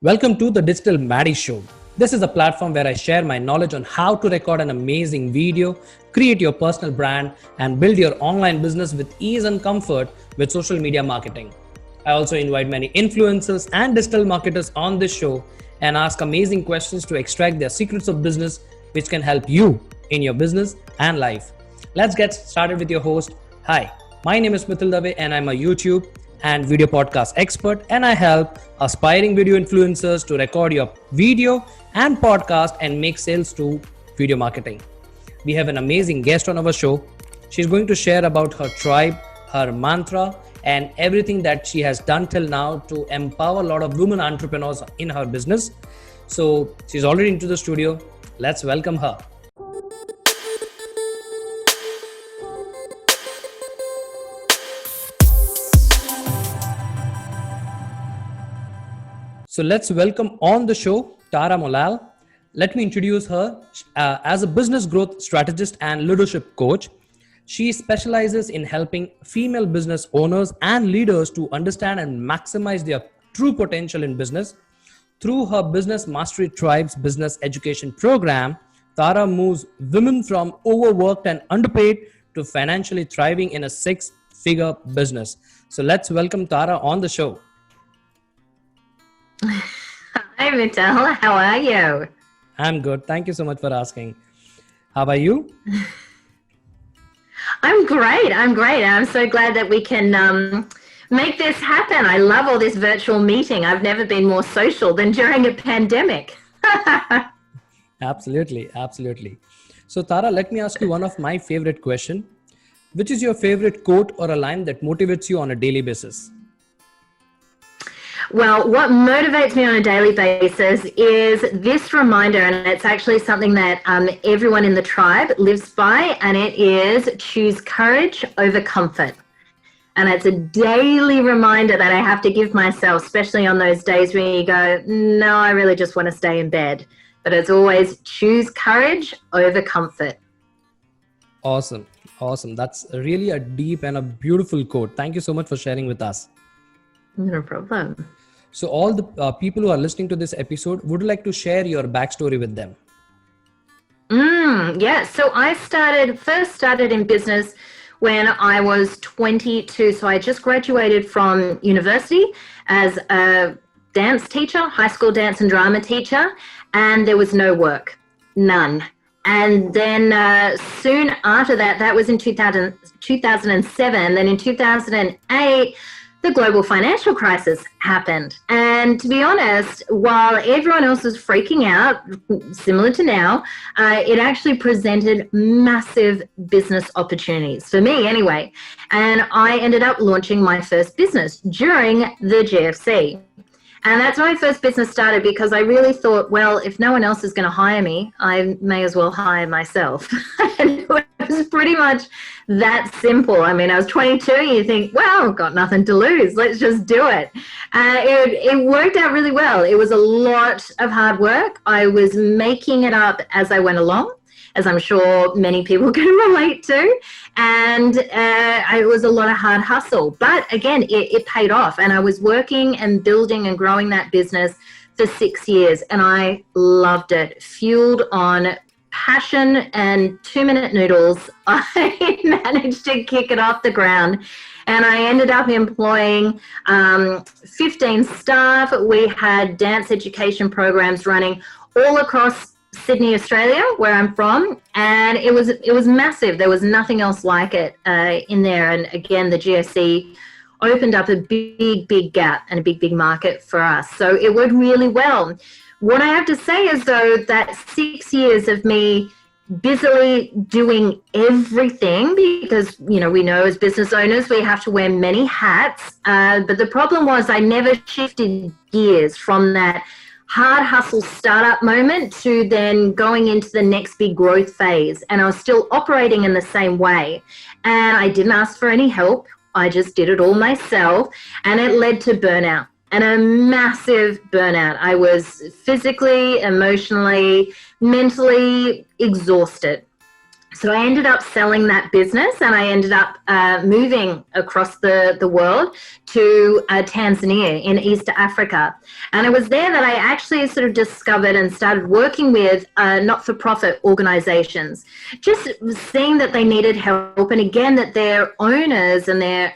Welcome to the Digital Maddy Show. This is a platform where I share my knowledge on how to record an amazing video, create your personal brand, and build your online business with ease and comfort with social media marketing. I also invite many influencers and digital marketers on this show and ask amazing questions to extract their secrets of business, which can help you in your business and life. Let's get started with your host. Hi, my name is Mitthyl and I'm a YouTube and video podcast expert, and I help aspiring video influencers to record your video and podcast and make sales through video marketing. We have an amazing guest on our show. She's going to share about her tribe, her mantra, and everything that she has done till now to empower a lot of women entrepreneurs in her business. So she's already into the studio. Let's welcome her. So let's welcome on the show Tara Mollel. Let me introduce her as a business growth strategist and leadership coach. She specializes in helping female business owners and leaders to understand and maximize their true potential in business. Through her Business Mastery Tribe's business education program, Tara moves women from overworked and underpaid to financially thriving in a six-figure business. So let's welcome Tara on the show. Hi, Mitthyl. How are you? I'm good. Thank you so much for asking. How are you? I'm great. I'm so glad that we can make this happen. I love all this virtual meeting. I've never been more social than during a pandemic. Absolutely. So Tara, let me ask you one of my favorite questions. Which is your favorite quote or a line that motivates you on a daily basis? Well, what motivates me on a daily basis is this reminder, and it's actually something that everyone in the tribe lives by, and it is choose courage over comfort. And it's a daily reminder that I have to give myself, especially on those days when you go, no, I really just want to stay in bed. But it's always choose courage over comfort. Awesome. That's really a deep and a beautiful quote. Thank you so much for sharing with us. No problem. So all the people who are listening to this episode, would you like to share your backstory with them? Yeah. So I first started in business when I was 22. So I just graduated from university as a dance teacher, high school dance and drama teacher, and there was no work, none. And then soon after that was in 2007. Then in 2008, the global financial crisis happened. And to be honest, while everyone else was freaking out, similar to now, it actually presented massive business opportunities, for me anyway. And I ended up launching my first business during the GFC. And that's when my first business started, because I really thought, well, if no one else is going to hire me, I may as well hire myself. And it was pretty much that simple. I mean, I was 22, and you think, well, I've got nothing to lose. Let's just do it. It worked out really well. It was a lot of hard work. I was making it up as I went along, as I'm sure many people can relate to. And it was a lot of hard hustle. But again, it paid off. And I was working and building and growing that business for 6 years. And I loved it. Fueled on passion and 2-minute noodles, I managed to kick it off the ground. And I ended up employing 15 staff. We had dance education programs running all across Sydney, Australia, where I'm from, and it was massive. There was nothing else like it in there. And again, the GFC opened up a big gap and a big market for us. So it worked really well. What I have to say is, though, that 6 years of me busily doing everything, because, you know, we know as business owners, we have to wear many hats. But the problem was I never shifted gears from that hard hustle startup moment to then going into the next big growth phase. And I was still operating in the same way. And I didn't ask for any help. I just did it all myself. And it led to burnout, and a massive burnout. I was physically, emotionally, mentally exhausted. So I ended up selling that business, and I ended up moving across the world to Tanzania in East Africa. And it was there that I actually sort of discovered and started working with not-for-profit organizations, just seeing that they needed help. And again, that their owners and their,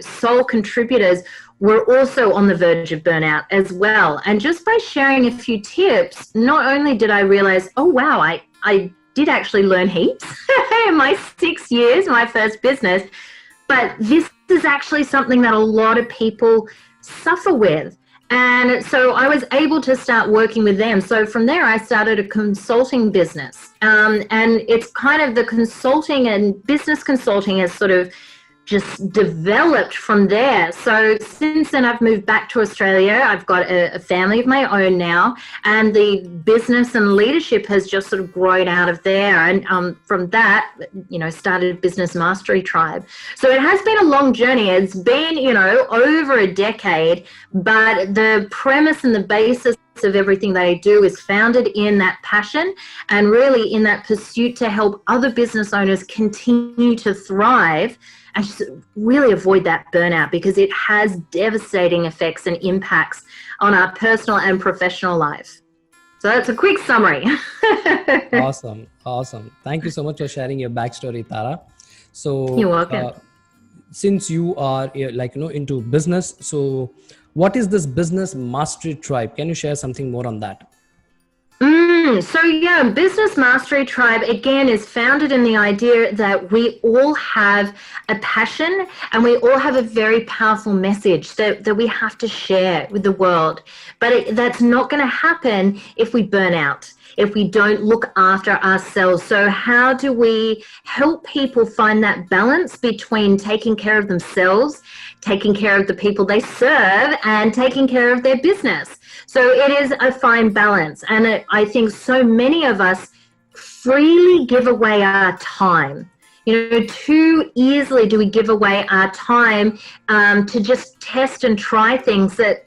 sole contributors were also on the verge of burnout as well. And just by sharing a few tips, not only did I realize, oh, wow, I did actually learn heaps in my 6 years, my first business, but this is actually something that a lot of people suffer with. And so I was able to start working with them. So from there, I started a consulting business. And it's kind of the consulting and business consulting has sort of just developed from there. So since then, I've moved back to Australia. I've got a family of my own now, and the business and leadership has just sort of grown out of there. And from that, started Business Mastery Tribe. So it has been a long journey. It's been, over a decade, but the premise and the basis of everything that I do is founded in that passion and really in that pursuit to help other business owners continue to thrive and just really avoid that burnout, because it has devastating effects and impacts on our personal and professional life. So that's a quick summary. Awesome. Thank you so much for sharing your backstory, Tara. So you're welcome. Since you are into business, so what is this Business Mastery Tribe? Can you share something more on that? Business Mastery Tribe, again, is founded in the idea that we all have a passion and we all have a very powerful message that we have to share with the world. But that's not going to happen if we burn out, if we don't look after ourselves. So how do we help people find that balance between taking care of themselves, taking care of the people they serve, and taking care of their business? So it is a fine balance. And I think so many of us freely give away our time. Too easily do we give away our time to just test and try things that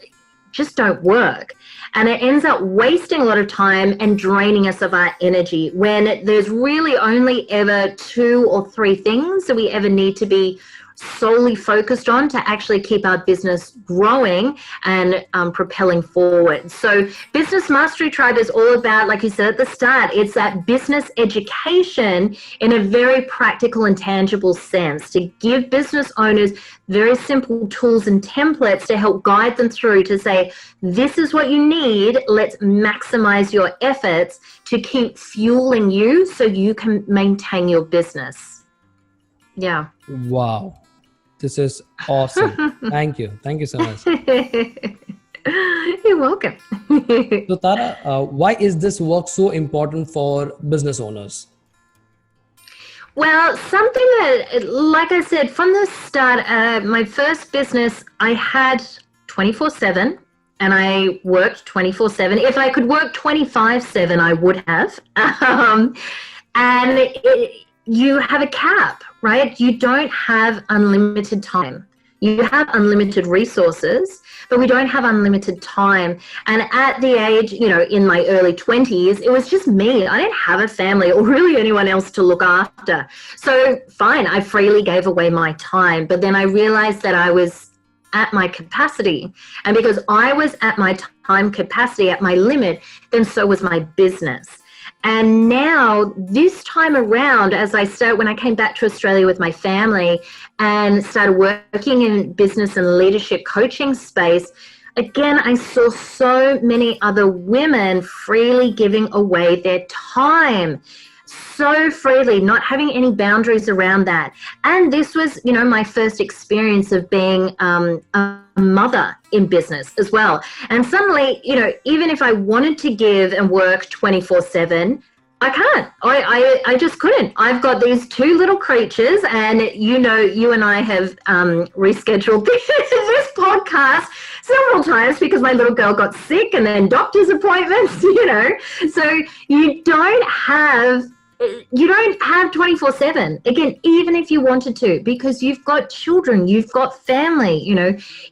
just don't work. And it ends up wasting a lot of time and draining us of our energy, when there's really only ever 2 or 3 things that we ever need to be solely focused on to actually keep our business growing and propelling forward. So Business Mastery Tribe is all about, like you said at the start, it's that business education in a very practical and tangible sense, to give business owners very simple tools and templates to help guide them through to say, this is what you need. Let's maximize your efforts to keep fueling you so you can maintain your business. Yeah. Wow. This is awesome. Thank you. Thank you so much. You're welcome. So Tara, why is this work so important for business owners? Well, something that, like I said, from the start, my first business, I had 24/7 and I worked 24/7. If I could work 25/7, I would have. You have a cap, right? You don't have unlimited time. You have unlimited resources, but we don't have unlimited time. And at the age, in my early 20s, it was just me. I didn't have a family or really anyone else to look after. So fine, I freely gave away my time. But then I realized that I was at my capacity. And because I was at my time capacity, at my limit, then so was my business. And now this time around, when I came back to Australia with my family and started working in business and leadership coaching space, again, I saw so many other women freely giving away their time. So freely, not having any boundaries around that. And this was, my first experience of being a mother in business as well. And suddenly, even if I wanted to give and work 24/7, I can't. I just couldn't. I've got these 2 little creatures, and you and I have rescheduled this podcast several times because my little girl got sick, and then doctor's appointments. So you don't have 24/7, again, even if you wanted to, because you've got children, you've got family.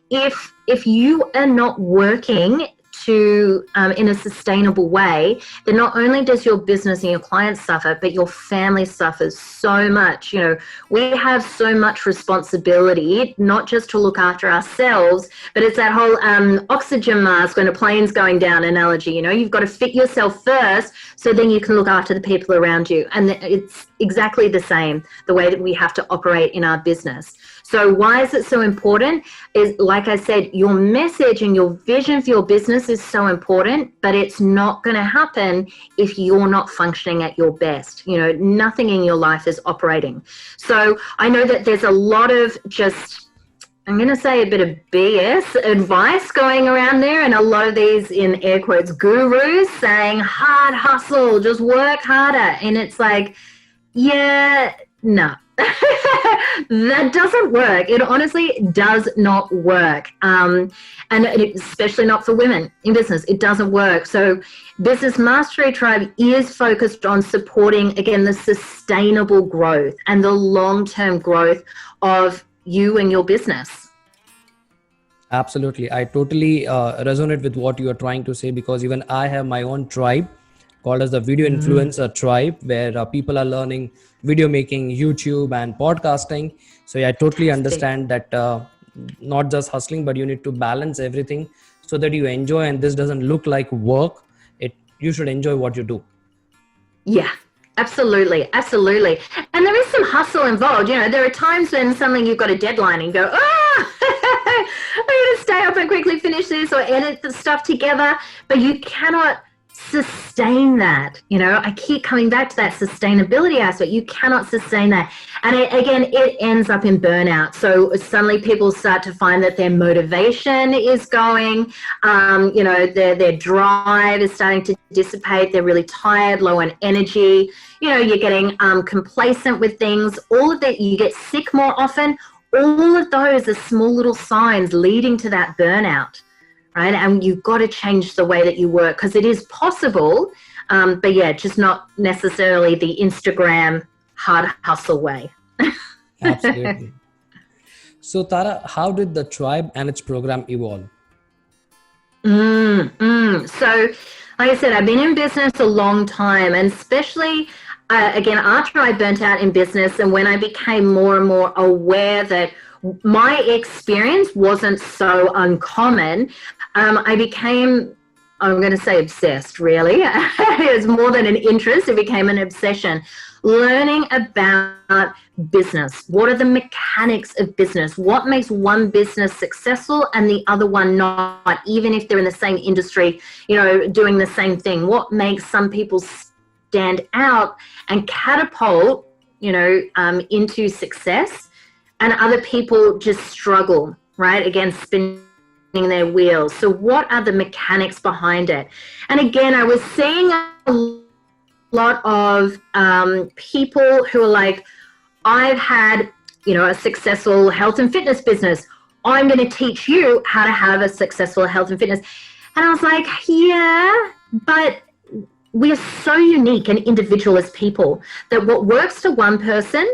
If you are not working to in a sustainable way, then not only does your business and your clients suffer, but your family suffers so much. We have so much responsibility, not just to look after ourselves, but it's that whole oxygen mask when a plane's going down analogy. You've got to fit yourself first, so then you can look after the people around you. And it's exactly the same, the way that we have to operate in our business. So why is it so important? Is, like I said, your message and your vision for your business is so important, but it's not going to happen if you're not functioning at your best. Nothing in your life is operating. So I know that there's a lot of just, I'm going to say a bit of BS advice going around there, and a lot of these, in air quotes, gurus saying hard hustle, just work harder. And it's like, yeah, no. That doesn't work. It honestly does not work. And especially not for women in business. It doesn't work. So Business Mastery Tribe is focused on supporting, again, the sustainable growth and the long-term growth of you and your business. Absolutely. I totally resonate with what you are trying to say, because even I have my own tribe called as the Video Influencer Tribe, where people are learning video making, YouTube and podcasting. So yeah, I totally understand that not just hustling, but you need to balance everything so that you enjoy, and this doesn't look like work. You should enjoy what you do. Yeah. Absolutely. Absolutely. And there is some hustle involved. There are times when suddenly you've got a deadline and you go, I'm going to stay up and quickly finish this or edit the stuff together, but you cannot sustain that. I keep coming back to that sustainability aspect. You cannot sustain that. And it ends up in burnout. So suddenly people start to find that their motivation is going, their drive is starting to dissipate. They're really tired, low on energy. You're getting complacent with things. All of that, you get sick more often. All of those are small little signs leading to that burnout. Right? And you've got to change the way that you work, because it is possible, but yeah, just not necessarily the Instagram hard hustle way. Absolutely. So Tara, how did the tribe and its program evolve? So like I said, I've been in business a long time, and especially again, after I burnt out in business and when I became more and more aware that my experience wasn't so uncommon, I became, I'm going to say obsessed, really. It was more than an interest. It became an obsession. Learning about business. What are the mechanics of business? What makes one business successful and the other one not, even if they're in the same industry, doing the same thing? What makes some people stand out and catapult, into success, and other people just struggle, right? Again, spinning their wheels. So what are the mechanics behind it? And again, I was seeing a lot of people who are like, I've had, a successful health and fitness business. I'm going to teach you how to have a successful health and fitness. And I was like, yeah, but we are so unique and individual as people that what works to one person,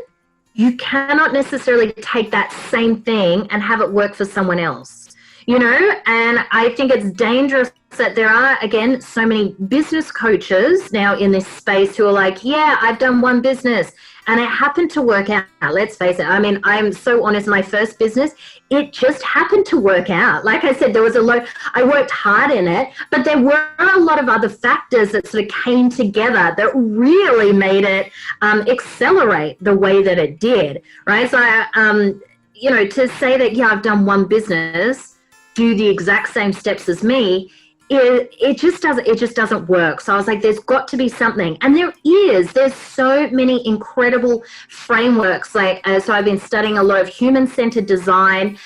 you cannot necessarily take that same thing and have it work for someone else. And I think it's dangerous that there are, again, so many business coaches now in this space who are like, yeah, I've done one business and it happened to work out. Let's face it. I mean, I'm so honest, my first business, it just happened to work out. Like I said, there was I worked hard in it, but there were a lot of other factors that sort of came together that really made it accelerate the way that it did, right? So, to say that, yeah, I've done one business, do the exact same steps as me, it just doesn't work. So I was like, there's got to be something. And there's so many incredible frameworks. So I've been studying a lot of human-centered design,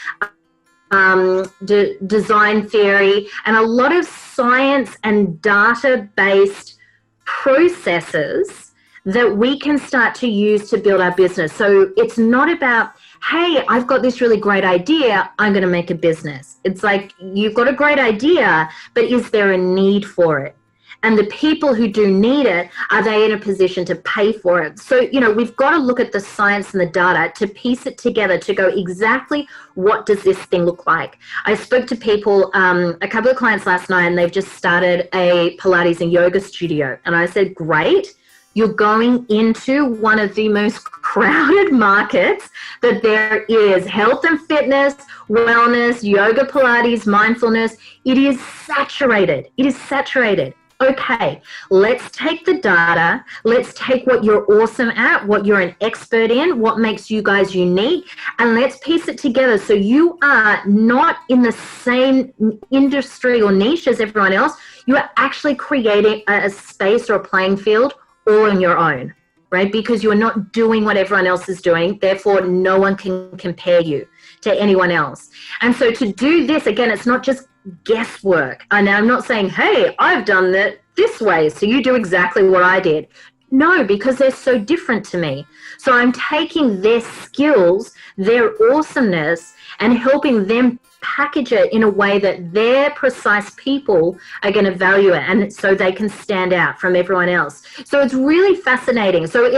design theory, and a lot of science and data-based processes that we can start to use to build our business. So it's not about, hey, I've got this really great idea, I'm going to make a business. It's like, you've got a great idea, but is there a need for it? And the people who do need it, are they in a position to pay for it? So, we've got to look at the science and the data to piece it together to go exactly what does this thing look like. I spoke to people, a couple of clients last night, and they've just started a Pilates and yoga studio. And I said, great. You're going into one of the most crowded markets that there is. Health and fitness, wellness, yoga, Pilates, mindfulness. It is saturated. It is saturated. Okay, let's take the data. Let's take what you're awesome at, what you're an expert in, what makes you guys unique, and let's piece it together so you are not in the same industry or niche as everyone else. You are actually creating a space or a playing field all on your own, right? Because you're not doing what everyone else is doing. Therefore, no one can compare you to anyone else. And so to do this, again, it's not just guesswork. And I'm not saying, hey, I've done that this way, so you do exactly what I did. No, because they're so different to me. So I'm taking their skills, their awesomeness, and helping them package it in a way that their precise people are going to value it, and so they can stand out from everyone else. So it's really fascinating. So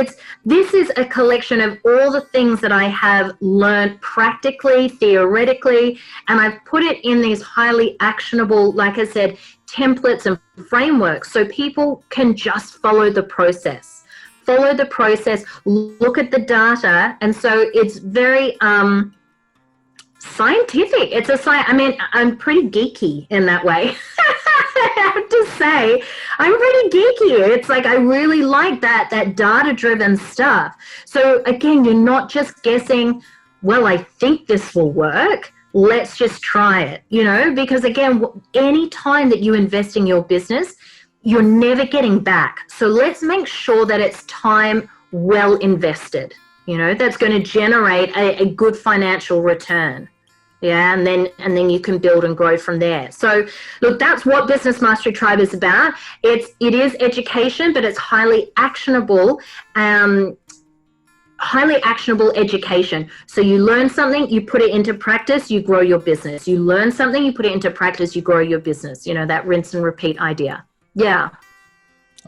this is a collection of all the things that I have learned practically, theoretically, and I've put it in these highly actionable, like I said, templates and frameworks so people can just follow the process. Follow the process, look at the data, and so it's very scientific. I'm pretty geeky in that way. I have to say, I'm pretty geeky. It's like I really like that data-driven stuff. So again, you're not just guessing, well, I think this will work. Let's just try it, because again, any time that you invest in your business, you're never getting back. So let's make sure that it's time well invested, that's going to generate a good financial return. Yeah, and then you can build and grow from there. So look, that's what Business Mastery Tribe is about. It is education, but it's highly actionable education. So you learn something, you put it into practice, you grow your business. You learn something, you put it into practice, you grow your business. That rinse and repeat idea. Yeah.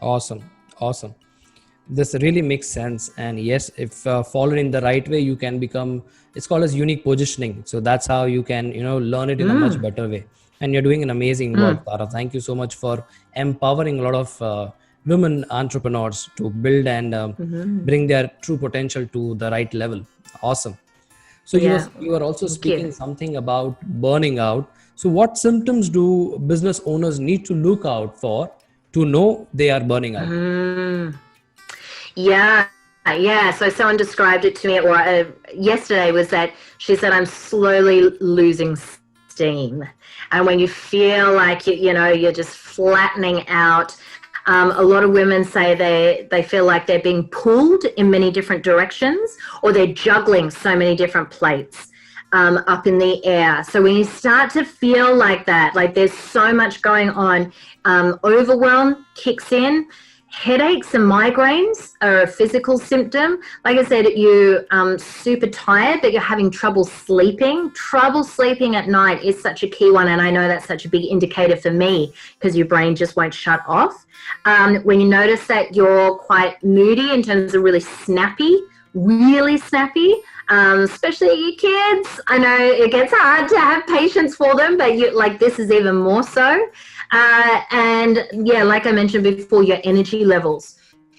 Awesome. This really makes sense. And yes, if followed in the right way, you can become, it's called as unique positioning. So that's how you can, learn it in a much better way. And you're doing an amazing work, Tara. Thank you so much for empowering a lot of women entrepreneurs to build and bring their true potential to the right level. Awesome. So you were also speaking something about burning out. So what symptoms do business owners need to look out for to know they are burning out? Yeah. So someone described it to me yesterday, was that she said, I'm slowly losing steam. And when you feel like, you're just flattening out, a lot of women say they feel like they're being pulled in many different directions, or they're juggling so many different plates up in the air. So when you start to feel like that, like there's so much going on, overwhelm kicks in. Headaches and migraines are a physical symptom. Like I said, you're super tired, but you're having trouble sleeping. Trouble sleeping at night is such a key one, and I know that's such a big indicator for me because your brain just won't shut off. When you notice that you're quite moody in terms of really snappy, especially your kids. I know it gets hard to have patience for them, but this is even more so. And yeah, like I mentioned before, your energy levels,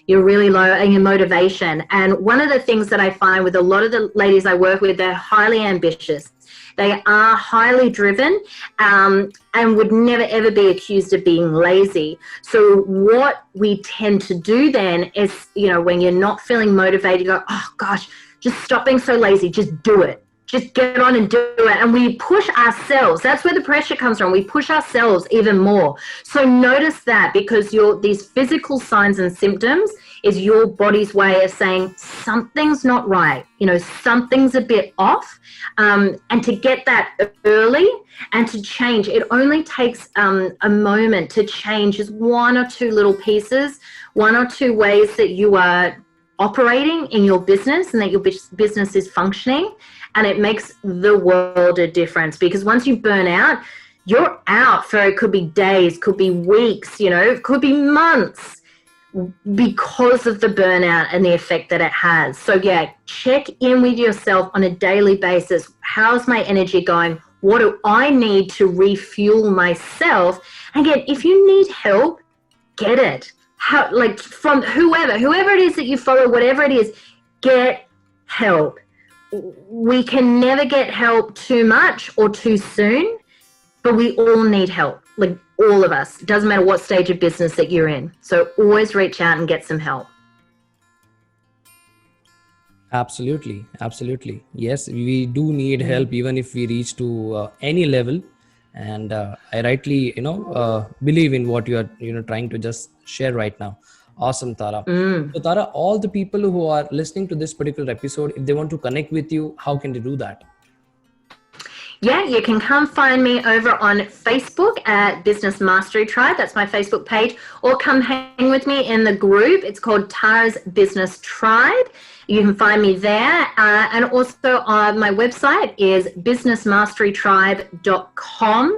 you're really low, and your motivation. And one of the things that I find with a lot of the ladies I work with, they're highly ambitious. They are highly driven, and would never ever be accused of being lazy. So what we tend to do then is, when you're not feeling motivated, you go, oh gosh, just stop being so lazy, just do it. Just get on and do it. And we push ourselves. That's where the pressure comes from. We push ourselves even more. So notice that, because these physical signs and symptoms is your body's way of saying something's not right. Something's a bit off. And to get that early and to change, it only takes a moment to change just one or two little pieces, one or two ways that you are operating in your business and that your business is functioning. And it makes the world a difference, because once you burn out, you're out for, it could be days, could be weeks, it could be months, because of the burnout and the effect that it has. So yeah, check in with yourself on a daily basis. How's my energy going? What do I need to refuel myself? Again, if you need help, get it. From whoever it is that you follow, whatever it is, get help. We can never get help too much or too soon, but we all need help. Like all of us. It doesn't matter what stage of business that you're in. So always reach out and get some help. Absolutely. Yes, we do need help even if we reach to any level. And I rightly, believe in what you are, trying to just share right now. Awesome, Tara. So Tara, all the people who are listening to this particular episode, if they want to connect with you, how can they do that? Yeah, you can come find me over on Facebook at Business Mastery Tribe. That's my Facebook page. Or come hang with me in the group. It's called Tara's Business Tribe. You can find me there. And also my website is businessmasterytribe.com.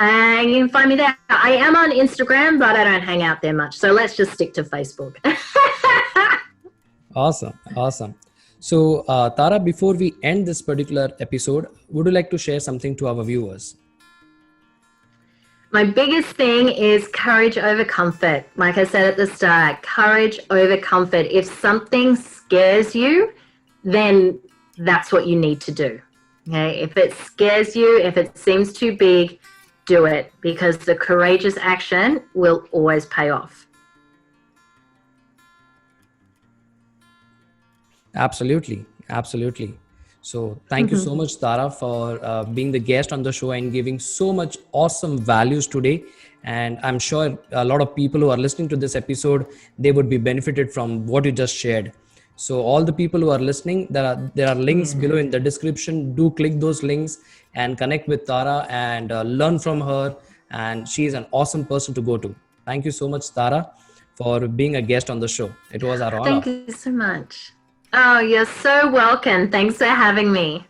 And you can find me there. I am on Instagram, but I don't hang out there much. So let's just stick to Facebook. Awesome. So, Tara, before we end this particular episode, would you like to share something to our viewers? My biggest thing is courage over comfort. Like I said at the start, courage over comfort. If something scares you, then that's what you need to do. Okay? If it scares you, if it seems too big, do it, because the courageous action will always pay off. Absolutely. So thank you so much, Tara, for being the guest on the show and giving so much awesome values today. And I'm sure a lot of people who are listening to this episode, they would be benefited from what you just shared. So all the people who are listening, there are links below in the description. Do click those links and connect with Tara and learn from her. And she is an awesome person to go to. Thank you so much, Tara, for being a guest on the show. It was our honor. Thank you so much. Oh, you're so welcome. Thanks for having me.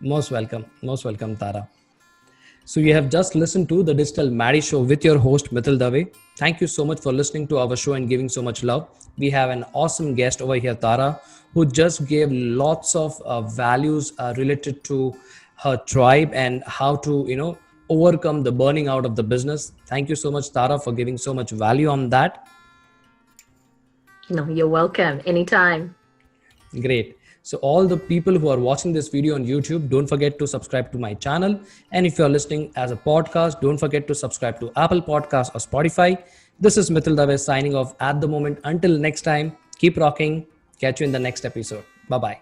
Most welcome, Tara. So you have just listened to the Digital Maddy Show with your host, Mitthyl Dave. Thank you so much for listening to our show and giving so much love. We have an awesome guest over here, Tara, who just gave lots of values related to her tribe and how to, overcome the burning out of the business. Thank you so much, Tara, for giving so much value on that. No, you're welcome. Anytime. Great. So all the people who are watching this video on YouTube, don't forget to subscribe to my channel. And if you're listening as a podcast, don't forget to subscribe to Apple Podcasts or Spotify. This is Mitthyl Dave signing off at the moment. Until next time, keep rocking. Catch you in the next episode. Bye-bye.